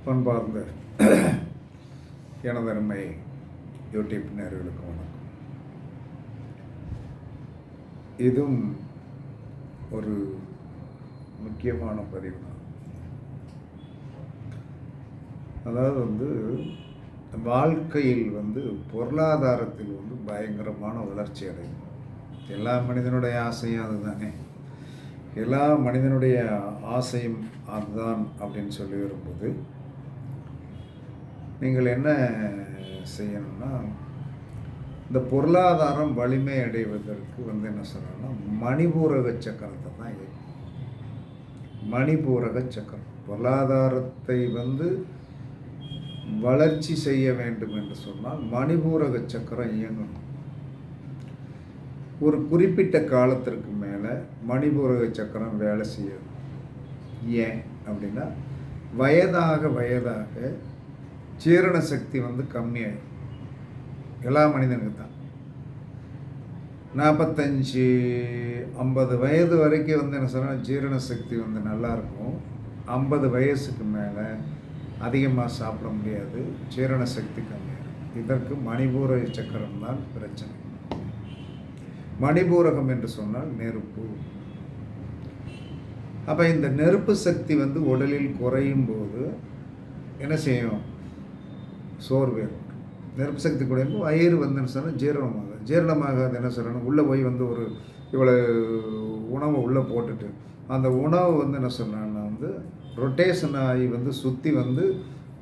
பண்பார்ந்த எனதருமை யூடியூப் நேயர்களுக்கு வணக்கம். இதுவும் ஒரு முக்கியமான பதிவு தான். அதாவது வாழ்க்கையில் பொருளாதாரத்தில் பயங்கரமான வளர்ச்சி அடையும். எல்லா மனிதனுடைய ஆசையும் அதுதானே. எல்லா மனிதனுடைய ஆசையும் அதுதான் அப்படின்னு சொல்லி வரும்போது நீங்கள் என்ன செய்யணும்னா, இந்த பொருளாதாரம் வலிமை அடைவதற்கு என்ன சொல்லணும்னா, மணிபூரக சக்கரத்தை தான் இயக்கும். மணிபூரக சக்கரம் பொருளாதாரத்தை வளர்ச்சி செய்ய வேண்டும் என்று சொன்னால் மணிபூரக சக்கரம் இயங்கணும். ஒரு குறிப்பிட்ட காலத்திற்கு மேலே மணிபூரக சக்கரம் வேலை செய்யும். ஏன் அப்படின்னா, வயதாக ஜீரண சக்தி கம்மியாகும். எல்லா மனிதனுக்கு தான் 45-50 வயது வரைக்கும் என்ன சொன்னால் ஜீரண சக்தி நல்லாயிருக்கும். 50 வயசுக்கு மேலே அதிகமாக சாப்பிட முடியாது, ஜீரண சக்தி கம்மியாகும். இதற்கு மணிபூரக சக்கரம் தான் பிரச்சனை. மணிபூரகம் என்று சொன்னால் நெருப்பு. அப்போ இந்த நெருப்பு சக்தி உடலில் குறையும் போது என்ன செய்யும்? சோர்வு. நெருப்பு சக்தி குறையும் போது வயிறு சொன்னால் ஜீரணமாகாது. என்ன சொல்லணும், உள்ளே போய் ஒரு இவ்வளோ உணவை உள்ளே போட்டுட்டு அந்த உணவு என்ன சொன்னான்னா ரொட்டேஷன் ஆகி சுற்றி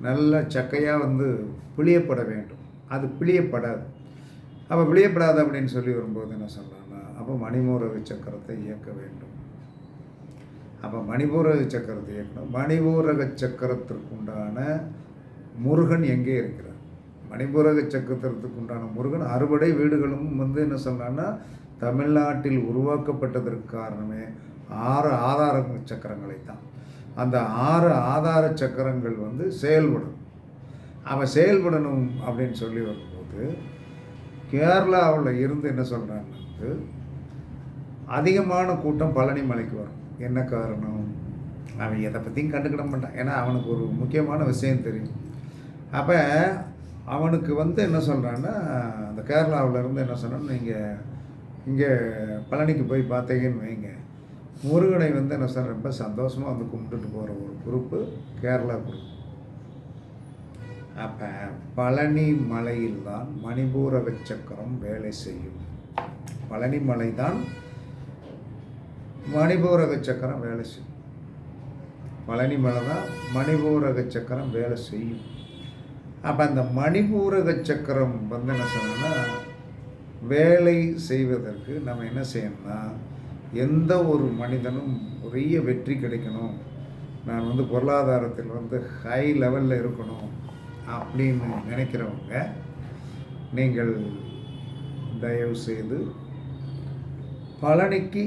நல்லா சக்கையாக பிழியப்பட வேண்டும். அது பிழியப்படாது. அப்போ பிழியப்படாது அப்படின்னு சொல்லி வரும்போது என்ன சொன்னான்னா, அப்போ மணிபூரக சக்கரத்தை இயக்க வேண்டும். அப்போ மணிபூரக சக்கரத்தை இயக்கணும். மணிபூரக சக்கரத்திற்குண்டான முருகன் எங்கே இருக்கிறார்? மணிபூரக சக்கரத்திற்கு உண்டான முருகன் 60 வீடுகளும் என்ன சொன்னான்னா, தமிழ்நாட்டில் உருவாக்கப்பட்டதற்கு காரணமே 6 ஆதார சக்கரங்களை தான். அந்த 6 ஆதார சக்கரங்கள் செயல்படணும். அவன் செயல்படணும் அப்படின்னு சொல்லி வரும்போது கேரளாவில் இருந்து என்ன சொல்கிறாங்க, அதிகமான கூட்டம் பழனி மலைக்கு வரும். என்ன காரணம்? அவன் எதை பற்றியும் கண்டுக்கிட மாட்டான். ஏன்னா அவனுக்கு ஒரு முக்கியமான விஷயம் தெரியும். அப்போ அவனுக்கு என்ன சொல்கிறான்னா, அந்த கேரளாவில் இருந்து என்ன சொன்னான்னு, நீங்கள் இங்கே பழனிக்கு போய் பார்த்தீங்கன்னு வைங்க, முருகனை என்ன சொல்கிற ரொம்ப சந்தோஷமாக கும்பிட்டுட்டு போகிற ஒரு குரூப்பு கேரளா குரூப். அப்போ பழனி மலையில் தான் மணிபூரக சக்கரம் வேலை செய்யும். பழனி மலை தான் மணிபூரக சக்கரம் வேலை செய்யும். பழனி மலை தான் மணிபூரக சக்கரம் வேலை செய்யும். அப்போ அந்த மணிபூரக சக்கரம் என்ன சொன்னோன்னா, வேலை செய்வதற்கு நம்ம என்ன செய்யணும்னா, எந்த ஒரு மனிதனும் பெரிய வெற்றி கிடைக்கணும், நான் பொருளாதாரத்தில் ஹை லெவலில் இருக்கணும் அப்படின்னு நினைக்கிறவங்க, நீங்கள் தயவு செய்து பழனிக்கு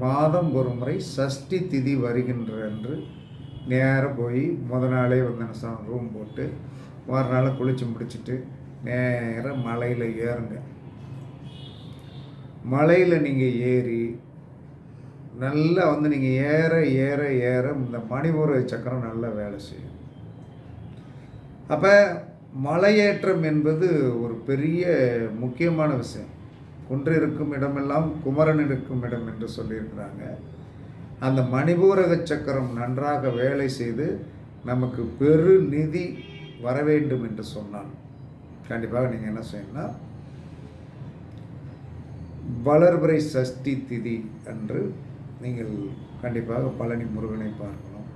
மாதம் ஒரு முறை சஷ்டி திதி வருகின்ற என்று நேராக போய் நாளே ரூம் போட்டு மறுநாள் குளித்து முடிச்சுட்டு நேராக மலையில் ஏறுங்க. மலையில் நீங்கள் ஏறி நல்லா நீங்கள் ஏற ஏற ஏற இந்த மணிபூரக சக்கரம் நல்லா வேலை செய்யும். அப்போ மலையேற்றம் என்பது ஒரு பெரிய முக்கியமான விஷயம். குன்று இருக்கும் இடமெல்லாம் குமரன் இருக்கும் இடம் என்று சொல்லியிருக்கிறாங்க. அந்த மணிபூரக சக்கரம் நன்றாக வேலை செய்து நமக்கு பெரு நிதி வர வேண்டும் என்று சொன்னால் கண்டிப்பாக நீங்கள் என்ன செய்யணும்னா, வளர்பிறை சஷ்டி திதி அன்று நீங்கள் கண்டிப்பாக பழனி முருகனை பார்க்கணும்.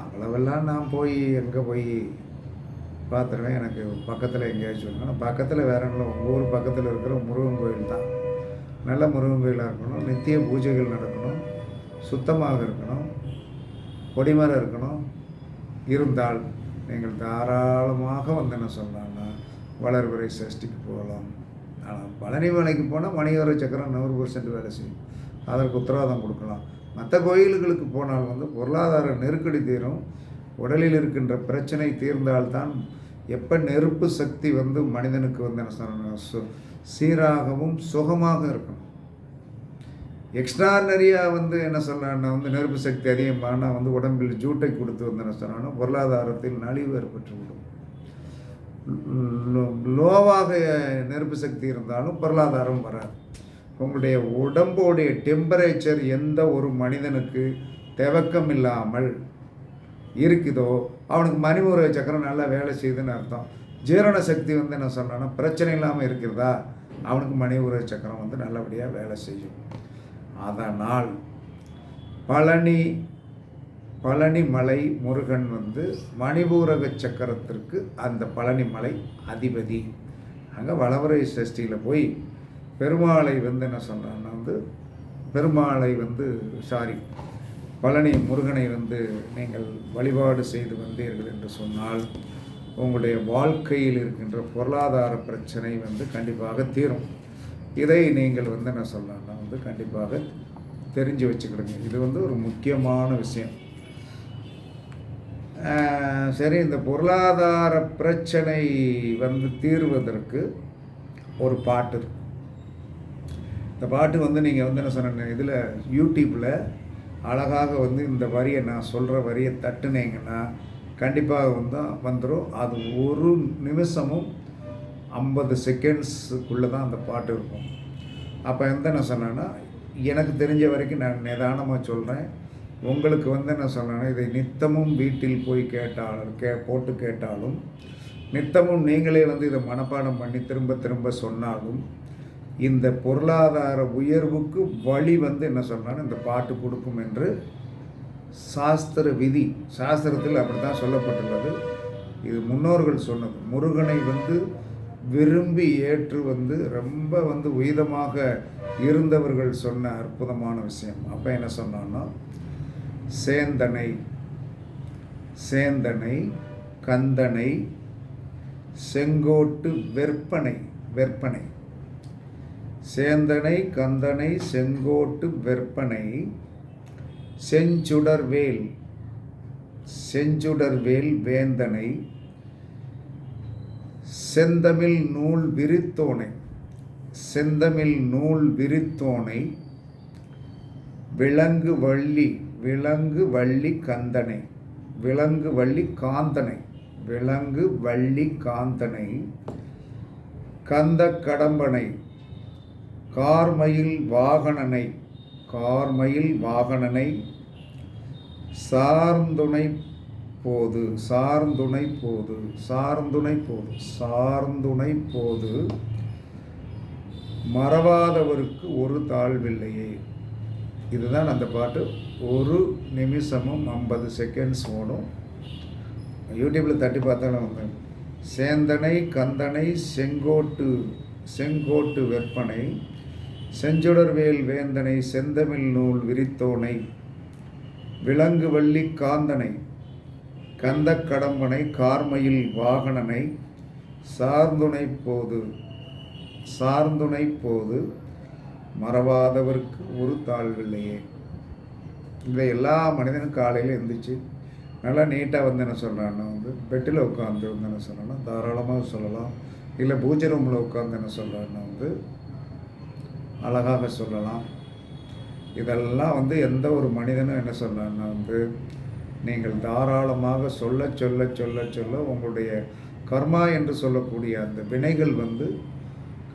அவ்வளவெல்லாம் நான் போய் எங்கே போய் பார்த்துருவேன். எனக்கு பக்கத்தில் எங்கேயாச்சும் இருக்கணும். பக்கத்தில் வேற இல்லை, உங்கள் ஊர் பக்கத்தில் இருக்கிற முருகன் கோயில் தான். நல்ல முருகன் கோயிலாக இருக்கணும், நித்திய பூஜைகள் நடக்கணும், சுத்தமாக இருக்கணும், கொடிமரம் இருக்கணும். இருந்தால் நீங்கள் தாராளமாக என்ன சொன்னாங்கன்னா வளர்பிறை சஷ்டிக்கு போகலாம். ஆனால் பழனி மலைக்கு போனால் மணிபூரக சக்கரம் 100% வேலை செய்யும். அதற்கு உத்தரவாதம் கொடுக்கலாம். மற்ற கோயில்களுக்கு போனால் பொருளாதார நெருக்கடி தீரும், உடலில் இருக்கின்ற பிரச்சனை தீர்ந்தால்தான். எப்போ நெருப்பு சக்தி மனிதனுக்கு என்ன சொன்ன சீராகவும் சுகமாக இருக்கணும். எக்ஸ்ட்ரானரியாக வந்து என்ன சொல்கிறான்னா வந்து நெருப்பு சக்தி அதிகமானால் வந்து உடம்பில் ஜூட்டை கொடுத்து வந்து என்ன சொன்னான்னா பொருளாதாரத்தில் நலிவு ஏற்பட்டுவிடும். லோவாக நெருப்பு சக்தி இருந்தாலும் பொருளாதாரம் வராது. உங்களுடைய உடம்போடைய டெம்பரேச்சர் எந்த ஒரு மனிதனுக்கு தேவக்கம் இல்லாமல் இருக்குதோ அவனுக்கு மணிமூர சக்கரம் நல்லா வேலை செய்யுதுன்னு அர்த்தம். ஜீரண சக்தி வந்து என்ன சொல்கிறான்னா பிரச்சனை இல்லாமல் இருக்கிறதா அவனுக்கு மணிமூர சக்கரம் வந்து நல்லபடியாக வேலை செய்யும். அதனால் பழனி மலை முருகன் வந்து மணிபூரக சக்கரத்திற்கு அந்த பழனி மலை அதிபதி. அங்கே வளவரை சஷ்டியில் போய் பெருமாளை வந்து என்ன சொல்கிறான்னா வந்து பழனி முருகனை வந்து நீங்கள் வழிபாடு செய்து வந்தீர்கள் என்று சொன்னால் உங்களுடைய வாழ்க்கையில் இருக்கின்ற பொருளாதார பிரச்சனை வந்து கண்டிப்பாக தீரும். இதை நீங்கள் வந்து என்ன சொல்லலாம்னா வந்து கண்டிப்பாக தெரிஞ்சு வச்சுக்கிடுங்க. இது வந்து ஒரு முக்கியமான விஷயம். சரி, இந்த பொருளாதார பிரச்சனை வந்து தீர்வதற்கு ஒரு பாட்டு இருக்கு. இந்த பாட்டு வந்து நீங்கள் வந்து என்ன சொன்ன இதில் யூடியூப்பில் அழகாக வந்து இந்த வரியை நான் சொல்கிற வரியை தட்டுனீங்கன்னா கண்டிப்பாக வந்து வந்துடும். அது ஒரு நிமிஷமும் 50 செகண்ட்ஸுக்குள்ளே தான் அந்த பாட்டு இருக்கும். அப்போ வந்து என்ன சொன்னேன்னா எனக்கு தெரிஞ்ச வரைக்கும் நான் நிதானமாக சொல்கிறேன். உங்களுக்கு வந்து என்ன சொன்னேன்னா இதை நித்தமும் வீட்டில் போய் போட்டு கேட்டாலும் நித்தமும் நீங்களே வந்து இதை மனப்பாடம் பண்ணி திரும்ப திரும்ப சொன்னாலும் இந்த பொருளாதார உயர்வுக்கு வழி வந்து என்ன சொன்னாலும் இந்த பாட்டு கொடுக்கும் என்று சாஸ்திர விதி, சாஸ்திரத்தில் அப்படி தான் சொல்லப்பட்டுள்ளது. இது முன்னோர்கள் சொன்னது. முருகனை வந்து விரும்பி ஏற்று வந்து ரொம்ப வந்து உயிதமாக இருந்தவர்கள் சொன்ன அற்புதமான விஷயம். அப்போ என்ன சொன்னான்னா சேந்தனை கந்தனை செங்கோட்டு வெற்பனை சேந்தனை கந்தனை செங்கோட்டு வெற்பனை செஞ்சுடர்வேல் வேந்தனை செந்தமிழ் நூல் விரித்தோனை விலங்கு வள்ளி காந்தனை கந்த கடம்பனை கார்மயில் வாகனனை சார்ந்துணை போது மறவாதவருக்கு ஒரு தாழ்வில்லையே. இதுதான் அந்த பாட்டு. ஒரு நிமிஷமும் 50 செகண்ட்ஸ் ஓடும். யூடியூப்பில் தட்டி பார்த்தாலும் வந்து சேந்தனை கந்தனை செங்கோட்டு வெற்பனை செஞ்சுடர்வேல் வேந்தனை செந்தமிழ் நூல் விரித்தோனை விலங்கு வள்ளி காந்தனை கந்த கடம்பனை கார்மயில் வாகனனை சார்ந்துணை போது மறவாதவருக்கு ஒரு தாழ்வில்லையே. இதை எல்லா மனிதனும் காலையில் எழுந்திரிச்சு நல்லா நீட்டாக வந்து என்ன சொல்கிறான்னா வந்து பெட்டில் உட்காந்து வந்து என்ன சொல்லணும்னா தாராளமாக சொல்லலாம். இல்லை பூஜை ரூமில் உட்காந்து என்ன சொல்கிறான்னா வந்து அழகாக சொல்லலாம். இதெல்லாம் வந்து எந்த ஒரு மனிதனும் என்ன சொல்கிறான்னா வந்து நீங்கள் தாராளமாக சொல்ல உங்களுடைய கர்மா என்று சொல்லக்கூடிய அந்த வினைகள் வந்து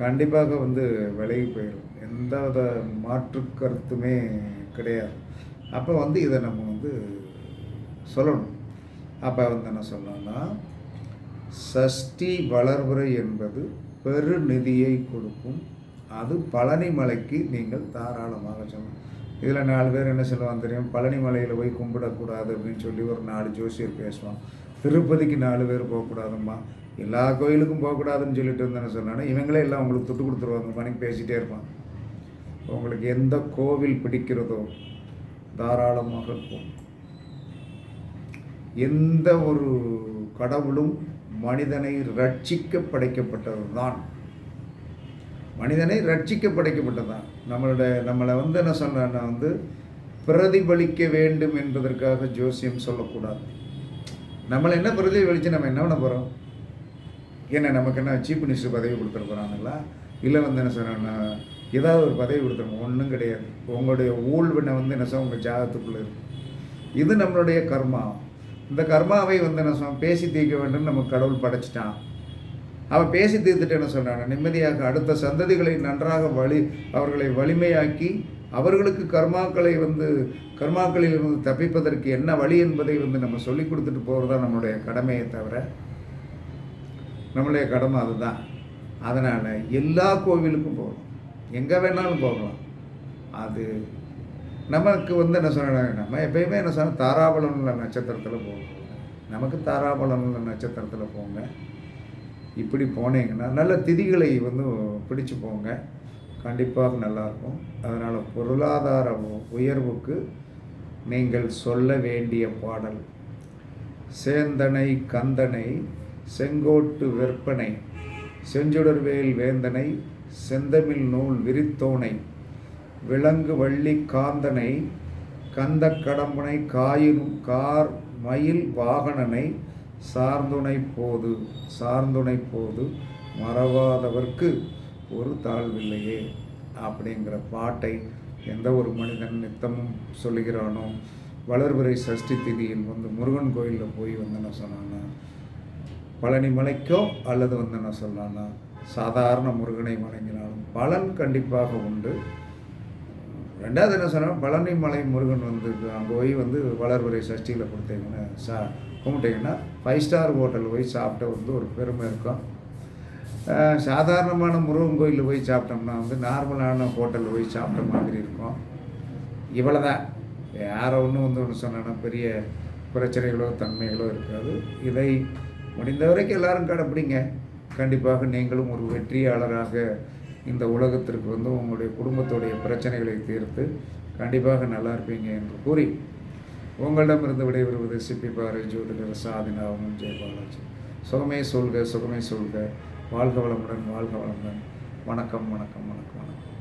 கண்டிப்பாக வந்து விலகி போயிடும். எந்த வித மாற்று கருத்துமே கிடையாது. அப்போ வந்து இதை நம்ம வந்து சொல்லணும். அப்போ வந்து என்ன சொல்லணும்னா சஷ்டி வளர்வுரை என்பது பெருநிதியை கொடுக்கும். அது பழனி மலைக்கு நீங்கள் தாராளமாக சொல்லணும். இதில் 4 பேர் என்ன சொல்லுவாங்க தெரியும், பழனி மலையில் போய் கும்பிடக்கூடாது அப்படின்னு சொல்லி ஒரு 4 ஜோசியர் பேசுவான். திருப்பதிக்கு 4 பேர் போகக்கூடாதும்மா, எல்லா கோயிலுக்கும் போகக்கூடாதுன்னு சொல்லிட்டு இருந்தேன்னு சொன்னாங்கன்னா இவங்களே எல்லாம் உங்களுக்கு துட்டு கொடுத்துருவாங்க. மணிக்கு பேசிகிட்டே இருப்பான். உங்களுக்கு எந்த கோவில் பிடிக்கிறதோ தாராளமாக இருக்கும். எந்த ஒரு கடவுளும் மனிதனை ரட்சிக்க படைக்கப்பட்டதுதான். நம்மளை வந்து என்ன சொல்கிறேன்னா வந்து பிரதிபலிக்க வேண்டும் என்பதற்காக ஜோசியம் சொல்லக்கூடாது. நம்மளை என்ன பிரதிபலித்து நம்ம என்ன பண்ண போகிறோம்? என்ன நமக்கு என்ன சீஃப் மினிஸ்டர் பதவி கொடுத்துட போகிறாங்களா? இல்லை வந்து என்ன சொல்கிறேன்னா ஏதாவது ஒரு பதவி கொடுத்துருங்க, ஒன்றும் கிடையாது. உங்களுடைய ஊழ்வினை வந்து என்ன சொல்ல உங்கள் ஜாதகத்துக்குள்ளே இருக்கும். இது நம்மளுடைய கர்மா. இந்த கர்மாவை வந்து என்ன சொல்ல பேசி தீர்க்க வேண்டும். நமக்கு கடவுள் படைச்சிட்டான். அவன் பேசி தீர்த்துட்டு என்ன சொல்கிறான், நிம்மதியாக அடுத்த சந்ததிகளை நன்றாக அவர்களை வலிமையாக்கி அவர்களுக்கு கர்மாக்களில் இருந்து தப்பிப்பதற்கு என்ன வழி என்பதை வந்து நம்ம சொல்லி கொடுத்துட்டு போகிறது தான் நம்மளுடைய கடமையை தவிர, நம்மளுடைய கடமை அதுதான். அதனால் எல்லா கோவிலுக்கும் போகலாம், எங்கே வேணாலும் போகலாம். அது நமக்கு வந்து என்ன சொல்கிறேன், நம்ம எப்பயுமே என்ன சொன்னால் தாராபலம் உள்ள நட்சத்திரத்தில் போகணும். நமக்கு தாராபலம் உள்ள நட்சத்திரத்தில் போங்க. இப்படி போனீங்கன்னா நல்ல திதிகளை வந்து பிடிச்சு போங்க, கண்டிப்பாக நல்லாயிருக்கும். அதனால் பொருளாதார உயர்வுக்கு நீங்கள் சொல்ல வேண்டிய பாடல் சேந்தனை கந்தனை செங்கோட்டு வெற்பனை செஞ்சுடர்வேல் வேந்தனை செந்தமிழ் நூல் விரித்தோனை விலங்கு வள்ளி காந்தனை கந்த கடம்பனை காயினும் கார் மயில் வாகனனை சார்ந்துணை போது மறவாதவர்க்கு ஒரு தாழ்வில்லையே அப்படிங்கிற பாட்டை எந்த ஒரு மனிதன் நித்தமும் சொல்லுகிறானோ, வளர்பிறை சஷ்டி திதியில் வந்து முருகன் கோயிலில் போய் வந்து என்ன சொன்னான்னா, பழனி மலைக்கோ அல்லது வந்து என்ன சொன்னான்னா சாதாரண முருகனை வணங்கினாலும் பலன் கண்டிப்பாக உண்டு. ரெண்டாவது என்ன சொன்னால், பழனி மலை முருகன் வந்து அங்கே போய் வந்து வளர்பிறை சஷ்டியில் கொடுத்தீங்கன்னா கும்பிட்டிங்கன்னா 5 ஸ்டார் ஹோட்டல் போய் சாப்பிட்ட வந்து ஒரு பெருமை இருக்கும். சாதாரணமான முருகன் கோயிலில் போய் சாப்பிட்டோம்னா வந்து நார்மலான ஹோட்டலில் போய் சாப்பிட்ட மாதிரி இருக்கும். இவ்வளோ தான். யாரை ஒன்று சொன்னோன்னா பெரிய பிரச்சனைகளோ தன்மைகளோ இருக்காது. இதை முடிந்த வரைக்கும் எல்லோரும் கடைப்பிடிங்க. கண்டிப்பாக நீங்களும் ஒரு வெற்றியாளராக இந்த உலகத்திற்கு வந்து உங்களுடைய குடும்பத்துடைய பிரச்சனைகளை தீர்த்து கண்டிப்பாக நல்லா இருப்பீங்க என்று கூறி உங்களிடமிருந்து விடைபெறுவது சிப்பி பாறை ஜோதிடர் சாதினாவும் ஜெயபாலாஜி. சுகமே சொல்க, சுகமே சொல்க. வாழ்க வளமுடன், வாழ்க வளமுடன். வணக்கம், வணக்கம், வணக்கம், வணக்கம்.